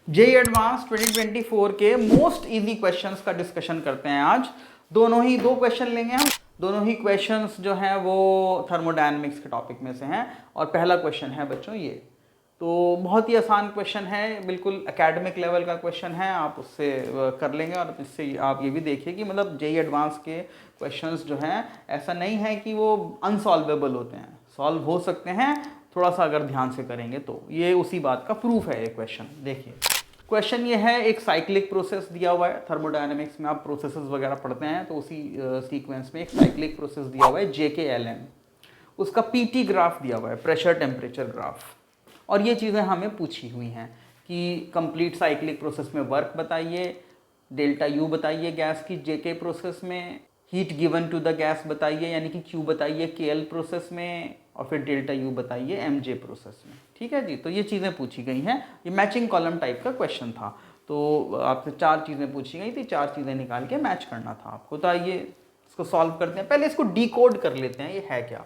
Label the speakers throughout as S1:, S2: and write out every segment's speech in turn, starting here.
S1: JEE advance 2024 के most easy questions का discussion करते हैं आज। दोनों ही दो क्वेश्चन लेंगे हम। दोनों ही क्वेश्चंस जो हैं वो थर्मोडायनेमिक्स के टॉपिक में से हैं और पहला क्वेश्चन है बच्चों ये। तो बहुत ही आसान क्वेश्चन है, बिल्कुल एकेडमिक लेवल का क्वेश्चन है, आप उससे कर लेंगे। और इससे आप ये भी देखिए कि मतलब जेईई एडवांस के क्वेश्चंस जो हैं ऐसा नहीं है कि वो अनसॉल्वेबल होते हैं, सॉल्व हो सकते हैं थोड़ा सा अगर ध्यान से करेंगे तो। ये उसी बात का प्रूफ है ये क्वेश्चन। देखिए क्वेश्चन ये है, एक साइक्लिक प्रोसेस दिया हुआ है। थर्मोडायनेमिक्स में आप प्रोसेसेस वगैरह पढ़ते हैं तो उसी सीक्वेंस में एक साइक्लिक प्रोसेस दिया हुआ है JKLM। उसका PT ग्राफ दिया हुआ है, प्रेशर टेम्परेचर ग्राफ। और ये चीज़ें हमें पूछी हुई हैं कि कंप्लीट साइक्लिक प्रोसेस में वर्क बताइए, डेल्टा U बताइए गैस की JK प्रोसेस में, heat given to the gas बताइए यानी कि Q बताइए KL प्रोसेस में, और फिर डेल्टा U बताइए MJ प्रोसेस में। ठीक है जी, तो ये चीज़ें पूछी गई हैं। ये मैचिंग कॉलम टाइप का क्वेश्चन था, तो आपसे चार चीज़ें पूछी गई थी, चार चीज़ें निकाल के मैच करना था आपको। तो आइए इसको सॉल्व करते हैं। पहले इसको डिकोड कर लेते हैं, ये है क्या।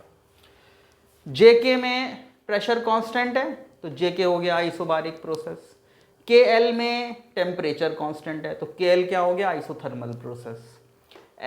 S1: JK में प्रेशर कांस्टेंट है तो JK हो गया आइसोबारिक प्रोसेस। KL में टेम्परेचर कांस्टेंट है तो KL क्या हो गया, आइसोथर्मल प्रोसेस।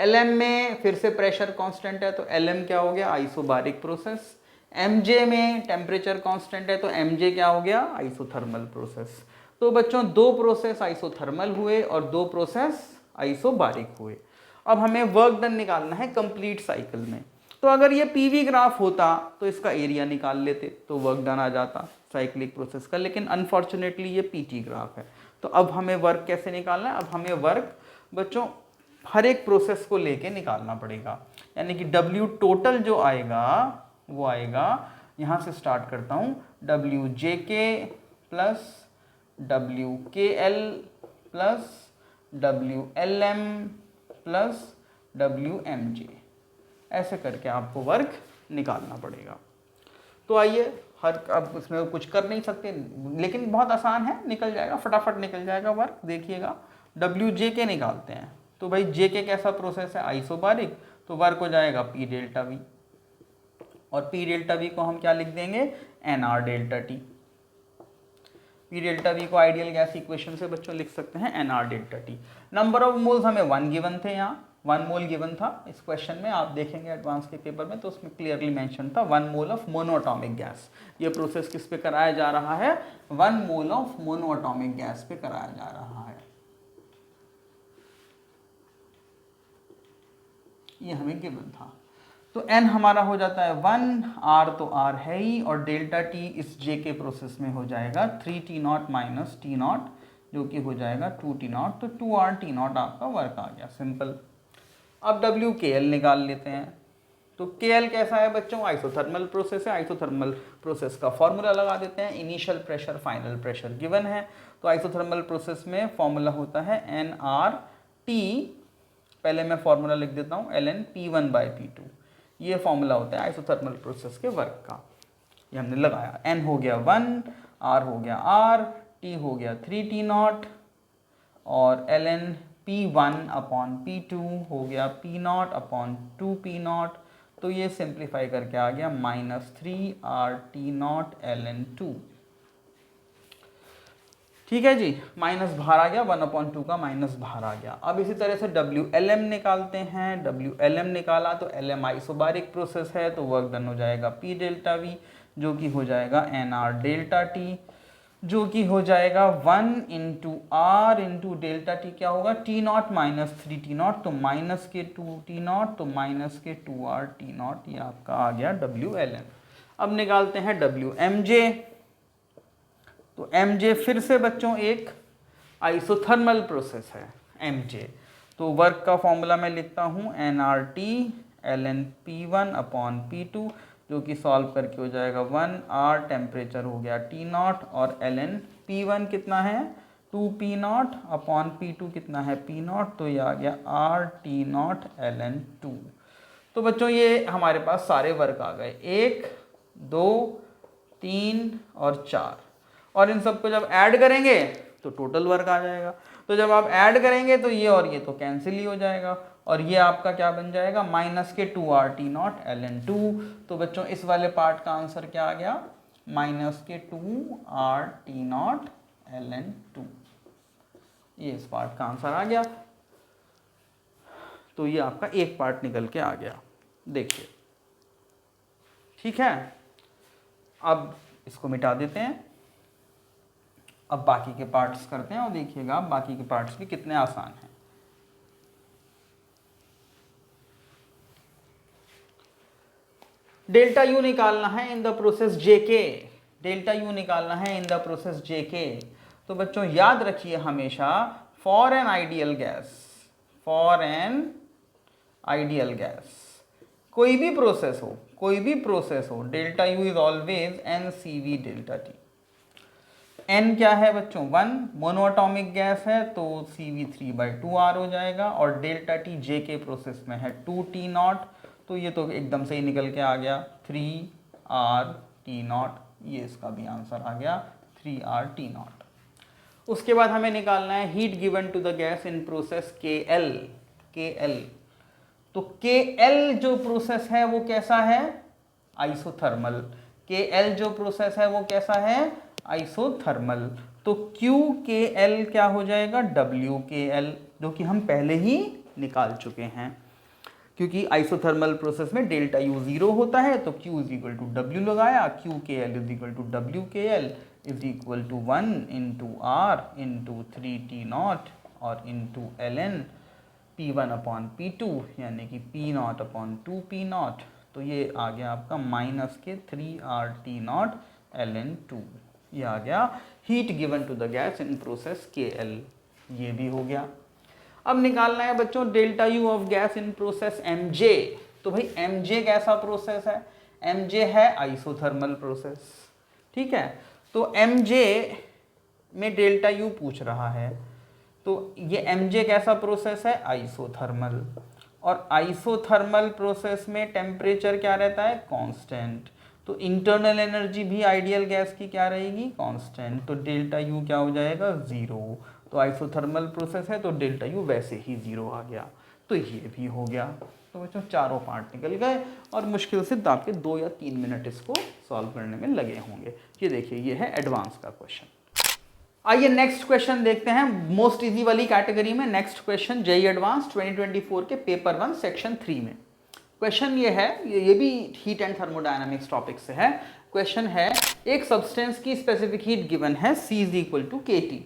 S1: LM में फिर से प्रेशर कांस्टेंट है तो LM क्या हो गया, आइसोबारिक प्रोसेस। MJ में टेम्परेचर कांस्टेंट है तो MJ क्या हो गया, आइसोथर्मल प्रोसेस। तो बच्चों दो प्रोसेस आइसोथर्मल हुए और दो प्रोसेस आइसोबारिक हुए। अब हमें वर्क डन निकालना है कंप्लीट साइकिल में। तो अगर ये PV ग्राफ होता तो इसका एरिया निकाल लेते तो वर्क डन आ जाता साइक्लिक प्रोसेस का, लेकिन अनफॉर्चुनेटली ये PT ग्राफ है। तो अब हमें वर्क कैसे निकालना है, अब हमें वर्क बच्चों हर एक प्रोसेस को लेके निकालना पड़ेगा। यानी कि W टोटल जो आएगा वो आएगा, यहाँ से स्टार्ट करता हूँ, WJK plus WKL plus WLM plus WMJ, ऐसे करके आपको वर्क निकालना पड़ेगा। तो आइए अब इसमें कुछ कर नहीं सकते, लेकिन बहुत आसान है, निकल जाएगा, फटाफट निकल जाएगा वर्क। देखिएगा WJK निकालते हैं तो भाई JK कैसा प्रोसेस है, आइसोबारिक, तो वर्क हो जाएगा P डेल्टा V, और P डेल्टा V को हम क्या लिख देंगे, NR delta T। P delta V को आइडियल गैस इक्वेशन से बच्चों लिख सकते हैं NR delta T। Number of moles हमें 1 गिवन थे, यहाँ 1 मोल गिवन था इस क्वेश्चन में। आप देखेंगे एडवांस के पेपर में तो उसमें क्लियरली मेंशन था 1 मोल ऑफ मोनोएटॉमिक गैस। ये प्रोसेस किस पे कराया जा रहा है, 1 मोल ऑफ मोनोएटॉमिक गैस पे कराया जा रहा है। ये हमें गिवन था। तो n हमारा हो जाता है 1, r तो r है ही, और डेल्टा t इस JK प्रोसेस में हो जाएगा 3T0 माइनस T0, जो कि हो जाएगा 2T0। तो 2R T0 आपका वर्क आ गया, सिंपल। अब WKL निकाल लेते हैं। तो KL कैसा है बच्चों, आइसोथर्मल प्रोसेस है। आइसोथर्मल प्रोसेस का फॉर्मूला लगा देते हैं, initial pressure final pressure given है। तो आइसोथर्मल प्रोसेस में फॉर्मूला होता है NRT, पहले मैं फॉर्मूला लिख देता हूँ, ln P1/P2। ये फॉर्मूला होता है आइसोथर्मल प्रोसेस के वर्क का। ये हमने लगाया, n हो गया 1, r हो गया r, t हो गया 3T0, और ln P1/P2 हो गया P0/2P0। तो ये सिंप्लीफाई करके आ गया -3RT0 ln 2। ठीक है जी, माइनस बाहर आ गया, 1/2 का माइनस बाहर आ गया। अब इसी तरह से WLM निकालते हैं। WLM निकाला तो LM आइसोबारिक प्रोसेस है तो वर्क डन हो जाएगा P डेल्टा V, जो कि हो जाएगा NR डेल्टा T, जो कि हो जाएगा 1 into R into delta T क्या होगा, T0 माइनस 3T0, तो माइनस के 2T0, तो माइनस के 2R T0। ये आपका आ गया WLM। अब निकालते हैं WMJ। तो MJ फिर से बच्चों एक आइसोथर्मल प्रोसेस है MJ। तो वर्क का फॉर्मूला मैं लिखता हूँ NRT ln P1/P2, जो कि सॉल्व करके हो जाएगा 1R, टेम्परेचर हो गया T0, और ln P1 कितना है 2P0/P2 कितना है P0, तो ये आ गया RT0 ln 2। तो बच्चों ये हमारे पास सारे वर्क आ गए, 1, 2, 3 और 4। और इन सबको जब ऐड करेंगे तो टोटल वर्क आ जाएगा। तो जब आप ऐड करेंगे तो ये और ये तो कैंसिल ही हो जाएगा, और ये आपका क्या बन जाएगा, माइनस के 2RT0 ln 2। तो बच्चों इस वाले पार्ट का आंसर क्या आ गया, माइनस के 2RT0 ln 2। ये इस पार्ट का आंसर आ गया। तो ये आपका एक पार्ट निकल के आ गया, देखिए, ठीक है। अब इसको मिटा देते हैं, अब बाकी के पार्ट्स करते हैं और देखिएगा बाकी के पार्ट्स भी कितने आसान हैं। डेल्टा यू निकालना है in the process JK, delta U निकालना है इन द प्रोसेस जेके। तो बच्चों याद रखिए हमेशा, for an ideal gas, for an ideal gas, कोई भी प्रोसेस हो, कोई भी प्रोसेस हो, delta U is always n C V delta T. N क्या है बच्चों? 1, मोनोअटोमिक गैस है तो CV3/2R हो जाएगा, और डेल्टा टी जे के प्रोसेस में है 2T0, तो ये तो एकदम से ही निकल के आ गया 3RT0, ये इसका भी आंसर आ गया 3RT0। उसके बाद हमें निकालना है heat given to the gas in process KL, KL। तो KL जो प्रोसेस है वो कैसा है? आइसोथर्मल। KL जो प्रोसेस है वो कैसा है? आइसोथर्मल। तो QKL क्या हो जाएगा? WKL, जो कि हम पहले ही निकाल चुके हैं, क्योंकि आइसोथर्मल प्रोसेस में डेल्टा यू 0 होता है, तो Q is equal to W लगाया, QKL is equal to WKL is equal to 1 into R into 3T0 और into ln P1 upon P2, यानी कि P0 अपॉन 2P0। तो ये आ गया आपका माइनस के 3RT0 ln 2, ये आ गया heat given to the gas in process KL, ये भी हो गया। अब निकालना है बच्चों delta U of gas in process MJ। तो भाई MJ कैसा प्रोसेस है? MJ है आइसोथर्मल प्रोसेस, ठीक है। तो MJ में डेल्टा यू पूछ रहा है, तो ये MJ कैसा प्रोसेस है? आइसोथर्मल। और आइसोथर्मल प्रोसेस में टेम्परेचर क्या रहता है? कांस्टेंट। तो इंटरनल एनर्जी भी आइडियल गैस की क्या रहेगी? कांस्टेंट। तो डेल्टा यू क्या हो जाएगा? 0। तो आइसोथर्मल प्रोसेस है तो डेल्टा यू वैसे ही 0 आ गया, तो ये भी हो गया। तो बच्चों चारों पार्ट निकल गए, और मुश्किल से आपके 2 या 3 मिनट इसको सॉल्व करने में लगे होंगे। ये देखिए, ये है एडवांस का क्वेश्चन। आइए नेक्स्ट क्वेश्चन देखते हैं, मोस्ट इजी वाली कैटेगरी में। नेक्स्ट क्वेश्चन जेईई एडवांस 2024 के पेपर 1 सेक्शन 3 में क्वेश्चन ये है, ये भी हीट एंड थर्मोडायनामिक्स टॉपिक से है। क्वेश्चन है, एक सब्सटेंस की स्पेसिफिक हीट गिवन है C is equal to KT।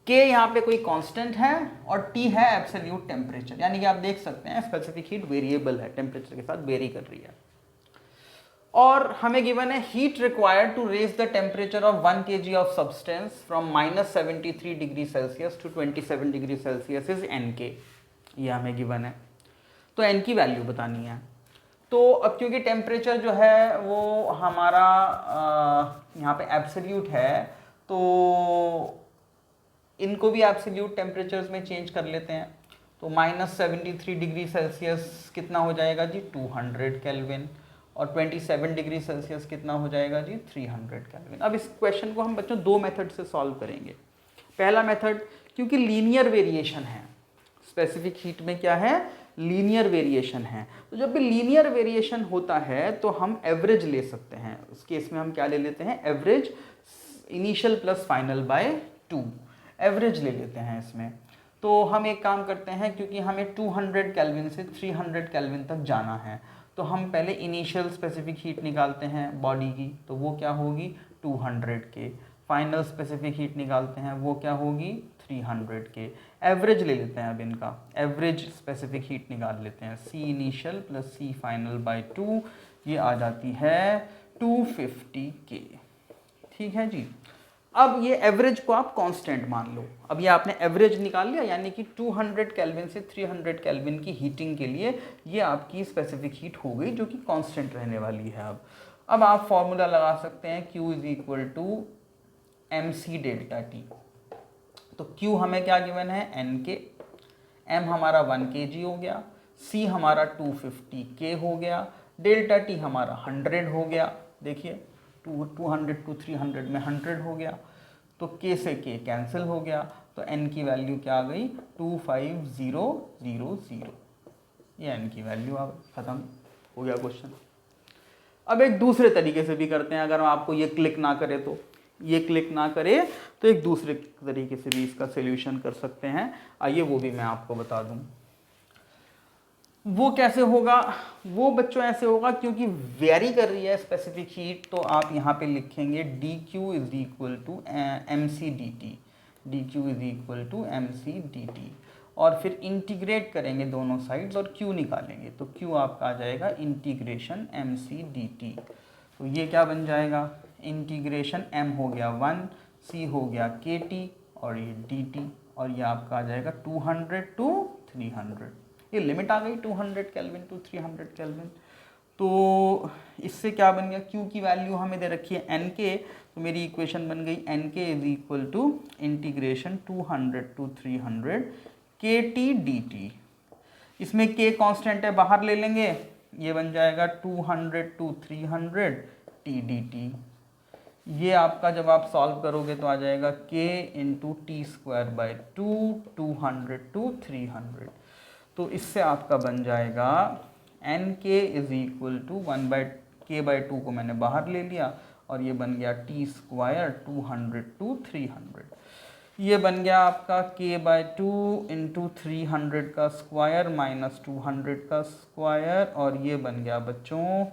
S1: K यहाँ पे कोई कांस्टेंट है और T है एब्सोल्यूट टेम्परेचर, यानी कि आप देख सकते हैं स्पेसिफिक हीट वेरिएबल है, टेम्परेचर के साथ वेरी कर रही है। और हमें गिवन है heat required to raise the temperature of 1 kg of substance from -73 degree Celsius to 27 degree Celsius is NK, ये हमें गिवन है। तो N की वैल्यू बतानी है। तो अब क्योंकि टेम्परेचर जो है वो हमारा यहाँ पे एब्सोल्यूट है, तो इनको भी एब्सोल्यूट टेम्परेचर्स में चेंज कर लेते हैं। तो -73 डिग्री सेल्सियस कितना हो जाएगा जी? 200 केल्विन, और 27 डिग्री सेल्सियस कितना हो जाएगा जी? 300 केल्विन। अब इस क्वेश्चन को हम बच्चों 2 मेथड से सॉल्व करेंगे। पहला मेथड, क्योंकि लीनियर वेरिएशन है, स्पेसिफिक हीट में क्या है? लीनियर वेरिएशन है। तो जब भी लीनियर वेरिएशन होता है तो हम एवरेज ले सकते हैं। उस केस में हम क्या ले लेते हैं? Average initial plus final by 2, average ले लेते हैं इसमें। तो हम एक काम करते हैं, क्योंकि हमें 200 केल्विन से 300 केल्विन तक जाना है, तो हम पहले इनिशियल स्पेसिफिक हीट निकालते हैं बॉडी की, तो वो क्या होगी? 200 के। फाइनल स्पेसिफिक हीट निकालते हैं, वो क्या होगी? 300 के। एवरेज ले लेते हैं अब इनका, एवरेज स्पेसिफिक हीट निकाल लेते हैं। C initial plus C final by 2, ये आ जाती है 250 के, ठीक है जी। अब ये एवरेज को आप कांस्टेंट मान लो। अब ये आपने एवरेज निकाल लिया, यानी कि 200 केल्विन से 300 केल्विन की हीटिंग के लिए ये आपकी स्पेसिफिक हीट हो गई, जो कि कांस्टेंट रहने वाली है। अब आप फॉर्मूला लगा सकते हैं, Q is equal to MC delta T। तो Q हमें क्या गिवन है? NK, M हमारा 1 kg हो गया, C हमारा 250 K हो गया, डेल्टा T हमारा 100 हो गया। देखिए 200 टू 300 में 100 हो गया, तो K से K कैंसिल हो गया, तो N की वैल्यू क्या आ गई? 25000। ये N की वैल्यू आ गई, खत्म हो गया क्वेश्चन। अब एक दूसरे तरीके से भी करते हैं, अगर आपको ये क्लिक ना करे तो। ये क्लिक ना करे तो एक दूसरे तरीके से भी इसका सोल्यूशन कर सकते हैं। आइए वो भी मैं आपको बता दूं। वो कैसे होगा? वो बच्चों ऐसे होगा, क्योंकि वेरी कर रही है स्पेसिफिक हीट, तो आप यहाँ पे लिखेंगे d Q is equal to m c d T, d Q is equal to m c d T, और फिर इंटीग्रेट करेंगे दोनों साइड्स और Q निकालेंगे, तो Q आपका आ जाएगा integration m c d T. तो ये क्या बन जाएगा? इंटीग्रेशन m हो गया 1, c हो गया kt, और ये dt, और ये आपका आ जाएगा 200 टू 300। ये लिमिट आ गई 200 केल्विन टू 300 केल्विन। तो इससे क्या बन गया? Q की वैल्यू हमें दे रखी है nk, तो मेरी इक्वेशन बन गई nk is equal to integration 200 to 300 kt dt। इसमें k कांस्टेंट है, बाहर ले लेंगे, ये बन जाएगा 200 टू 300 t dt। ये आपका जब आप सॉल्व करोगे तो आ जाएगा k into T square by 200 to 300। तो इससे आपका बन जाएगा एन के इज इक्वल टू 1/k/2 को मैंने बाहर ले लिया, और ये बन गया टी स्क्वायर 200 टू 300। ये बन गया आपका k/2 इंटू 300 का स्क्वायर माइनस 200 का स्क्वायर, और ये बन गया बच्चों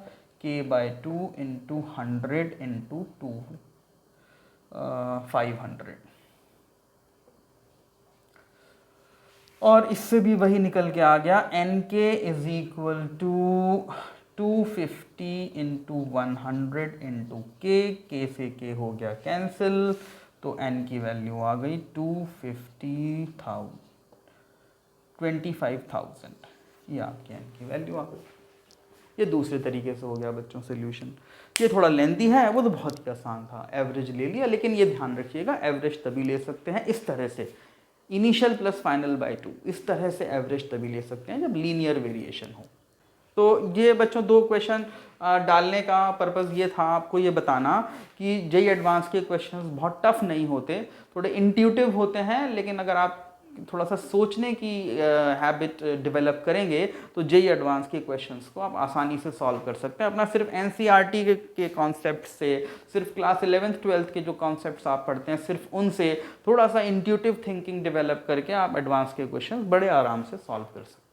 S1: k/2 इंटू 100 इंटू 500। और इससे भी वही निकल के आ गया nk is equal to 250 into 100 into k से k हो गया कैंसिल, तो n की वैल्यू आ गई 25,000। ये आपके n की वैल्यू आ गई। ये दूसरे तरीके से हो गया बच्चों सोल्यूशन। ये थोड़ा लेंथी है, वो तो बहुत ही आसान था, एवरेज ले लिया, लेकिन ये ध्यान रखिएगा एवरेज तभी ले सकते हैं इस तरह से, इनिशियल प्लस फाइनल बाय 2, इस तरह से एवरेज तभी ले सकते हैं जब लीनियर वेरिएशन हो। तो ये बच्चों 2 क्वेश्चन डालने का पर्पज़ ये था आपको ये बताना कि जेईई एडवांस के क्वेश्चंस बहुत टफ नहीं होते, थोड़े इंट्यूटिव होते हैं, लेकिन अगर आप थोड़ा सा सोचने की हैबिट डेवलप करेंगे तो जेईई एडवांस के क्वेश्चंस को आप आसानी से सॉल्व कर सकते हैं। अपना सिर्फ एनसीईआरटी के कॉन्सेप्ट से, सिर्फ क्लास 11th 12th के जो कॉन्सेप्ट्स आप पढ़ते हैं सिर्फ उनसे थोड़ा सा इंट्यूटिव थिंकिंग डेवलप करके आप एडवांस के क्वेश्चंस बड़े आराम से सॉल्व कर सकते हैं।